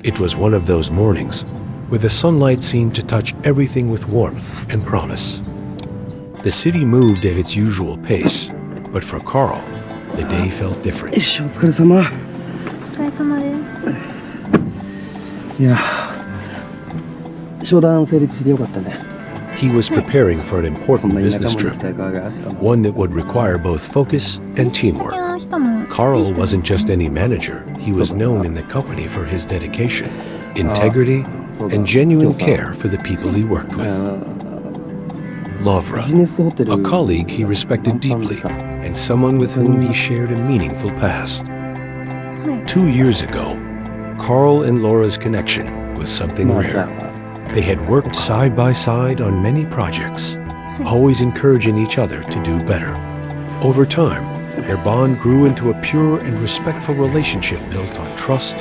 It was one of those mornings where the sunlight seemed to touch everything with warmth and promise. The city moved at its usual pace, but for Carl, the day felt different. お疲れ様。お疲れ様です。いや、商談成立してよかったね。He was preparing for an important business trip, one that would require both focus and teamwork. Carl wasn't just any manager, he was known in the company for his dedication, integrity, and genuine care for the people he worked with. Lavra, a colleague he respected deeply, and someone with whom he shared a meaningful past. 2 years ago, Carl and Laura's connection was something rare. They had worked side by side on many projects, always encouraging each other to do better. Over time, their bond grew into a pure and respectful relationship built on trust,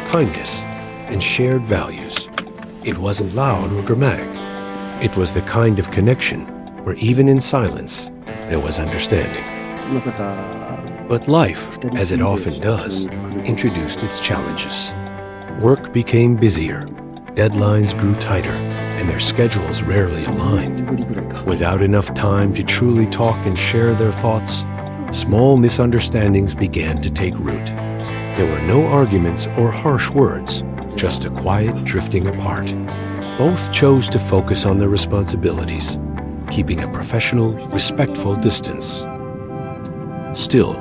kindness, and shared values. It wasn't loud or dramatic. It was the kind of connection where even in silence, there was understanding. But life, as it often does, introduced its challenges. Work became busier, deadlines grew tighter, and their schedules rarely aligned. Without enough time to truly talk and share their thoughts, small misunderstandings began to take root. There were no arguments or harsh words, just a quiet drifting apart. Both chose to focus on their responsibilities, keeping a professional, respectful distance. Still,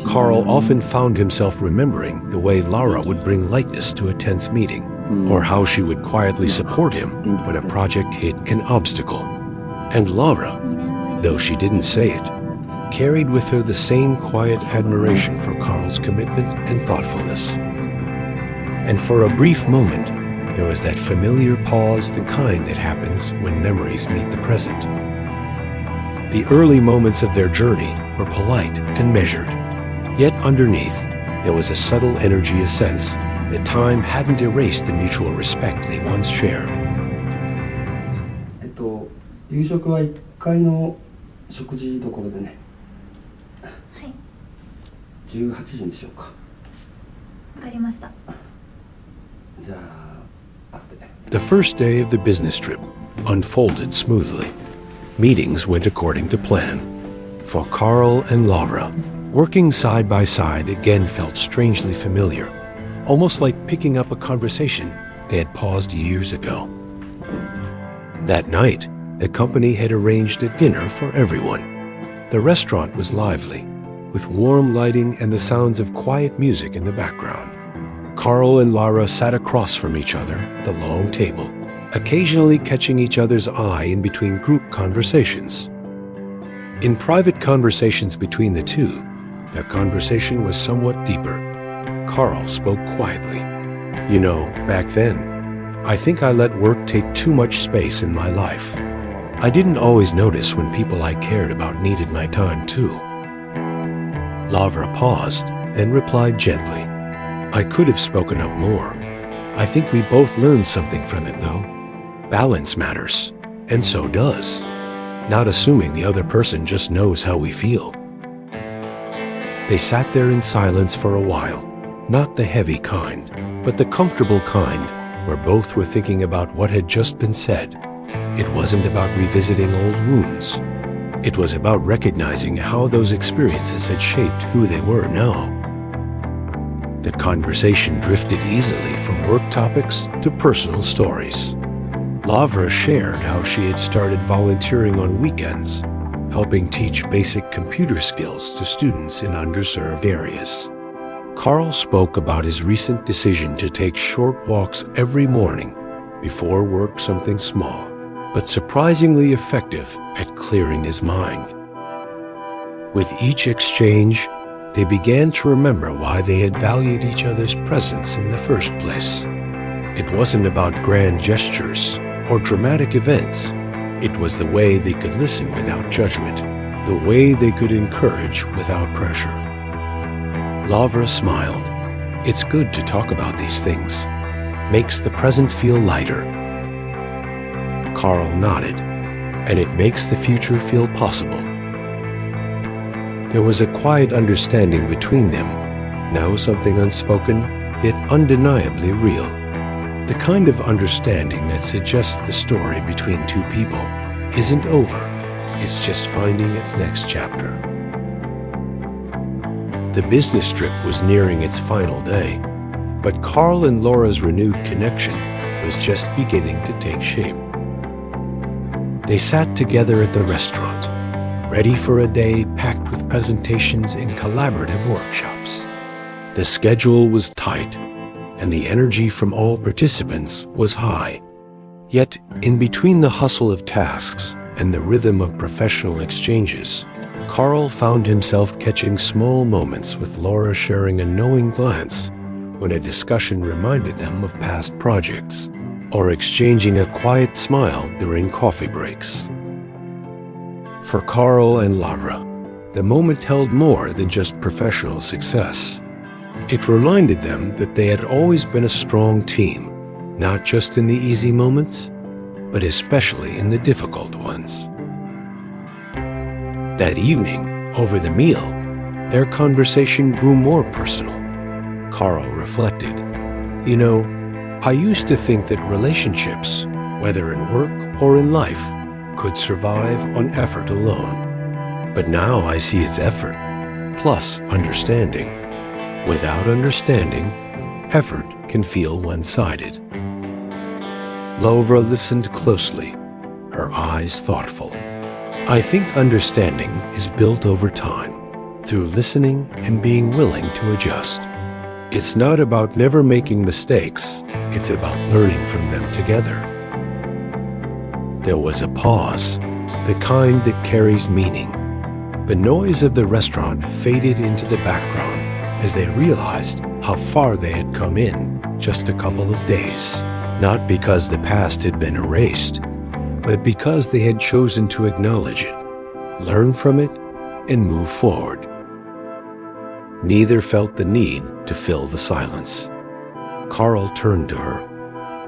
Carl often found himself remembering the way Laura would bring lightness to a tense meeting, or how she would quietly support him when a project hit an obstacle. And Laura, though she didn't say it, carried with her the same quiet admiration for Carl's commitment and thoughtfulness. And for a brief moment, there was that familiar pause, the kind that happens when memories meet the present. The early moments of their journey were polite and measured, yet underneath, there was a subtle energy, a sense that time hadn't erased the mutual respect they once shared. 夕食は1階の食事どころでね。はい。18時にしようか。わかりました。じゃあ、後で。The first day of the business trip unfolded smoothly. Meetings went according to plan. For Carl and Laura, working side by side again felt strangely familiar, almost like picking up a conversation they had paused years ago. That night, the company had arranged a dinner for everyone. The restaurant was lively, with warm lighting and the sounds of quiet music in the background. Carl and Laura sat across from each other at the long table, occasionally catching each other's eye in between group conversations. In private conversations between the two, their conversation was somewhat deeper. Carl spoke quietly. You know, back then, I think I let work take too much space in my life. I didn't always notice when people I cared about needed my time too. Lavra paused, then replied gently. I could have spoken up more. I think we both learned something from it though. Balance matters, and so does. Not assuming the other person just knows how we feel. They sat there in silence for a while, not the heavy kind, but the comfortable kind, where both were thinking about what had just been said. It wasn't about revisiting old wounds. It was about recognizing how those experiences had shaped who they were now. The conversation drifted easily from work topics to personal stories. Lavra shared how she had started volunteering on weekends, helping teach basic computer skills to students in underserved areas. Carl spoke about his recent decision to take short walks every morning before work, something small, but surprisingly effective at clearing his mind. With each exchange, they began to remember why they had valued each other's presence in the first place. It wasn't about grand gestures or dramatic events. It was the way they could listen without judgment, the way they could encourage without pressure. Lavra smiled. It's good to talk about these things. Makes the present feel lighter. Carl nodded. And it makes the future feel possible. There was a quiet understanding between them, now something unspoken, yet undeniably real. The kind of understanding that suggests the story between two people isn't over, it's just finding its next chapter. The business trip was nearing its final day, but Carl and Laura's renewed connection was just beginning to take shape. They sat together at the restaurant, ready for a day packed with presentations and collaborative workshops. The schedule was tight, and the energy from all participants was high. Yet, in between the hustle of tasks and the rhythm of professional exchanges, Carl found himself catching small moments with Laura sharing a knowing glance when a discussion reminded them of past projects, or exchanging a quiet smile during coffee breaks. For Carl and Laura, the moment held more than just professional success. It reminded them that they had always been a strong team, not just in the easy moments, but especially in the difficult ones. That evening, over the meal, their conversation grew more personal. Carl reflected, "You know, I used to think that relationships, whether in work or in life, could survive on effort alone. But now I see it's effort, plus understanding. Without understanding, effort can feel one-sided." Laura listened closely, her eyes thoughtful. "I think understanding is built over time, through listening and being willing to adjust. It's not about never making mistakes, it's about learning from them together." There was a pause, the kind that carries meaning. The noise of the restaurant faded into the background as they realized how far they had come in just a couple of days. Not because the past had been erased, but because they had chosen to acknowledge it, learn from it, and move forward. Neither felt the need to fill the silence. Carl turned to her.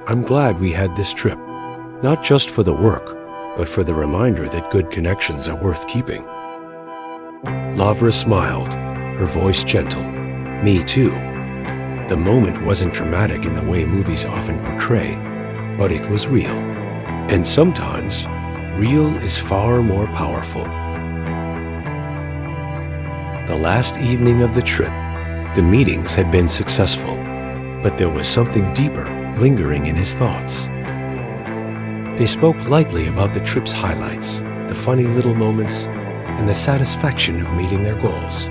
"I'm glad we had this trip, not just for the work, but for the reminder that good connections are worth keeping." Laura smiled, her voice gentle. "Me too." The moment wasn't dramatic in the way movies often portray, but it was real. And sometimes, real is far more powerful. The last evening of the trip, the meetings had been successful, but there was something deeper lingering in his thoughts. They spoke lightly about the trip's highlights, the funny little moments, and the satisfaction of meeting their goals.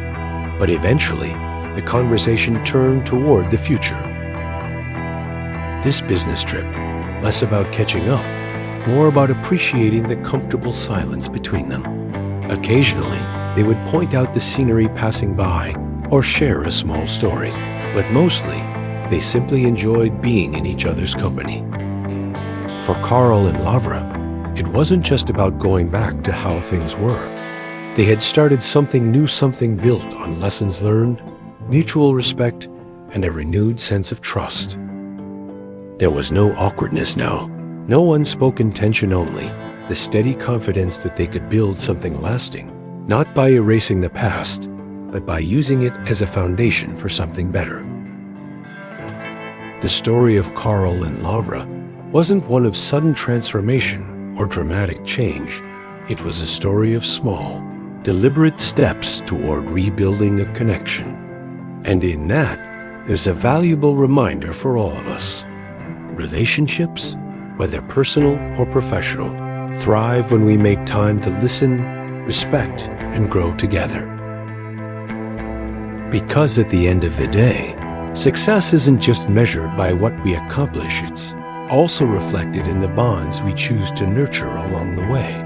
But eventually, the conversation turned toward the future. This business trip, less about catching up, more about appreciating the comfortable silence between them. Occasionally, they would point out the scenery passing by or share a small story, but mostly, they simply enjoyed being in each other's company. For Carl and Laura, it wasn't just about going back to how things were. They had started something new, something built on lessons learned, mutual respect, and a renewed sense of trust. There was no awkwardness now, no unspoken tension, only the steady confidence that they could build something lasting, not by erasing the past, but by using it as a foundation for something better. The story of Carl and Laura wasn't one of sudden transformation or dramatic change. It was a story of small, deliberate steps toward rebuilding a connection. And in that, there's a valuable reminder for all of us. Relationships, whether personal or professional, thrive when we make time to listen, respect, and grow together. Because at the end of the day, success isn't just measured by what we accomplish, it's also reflected in the bonds we choose to nurture along the way.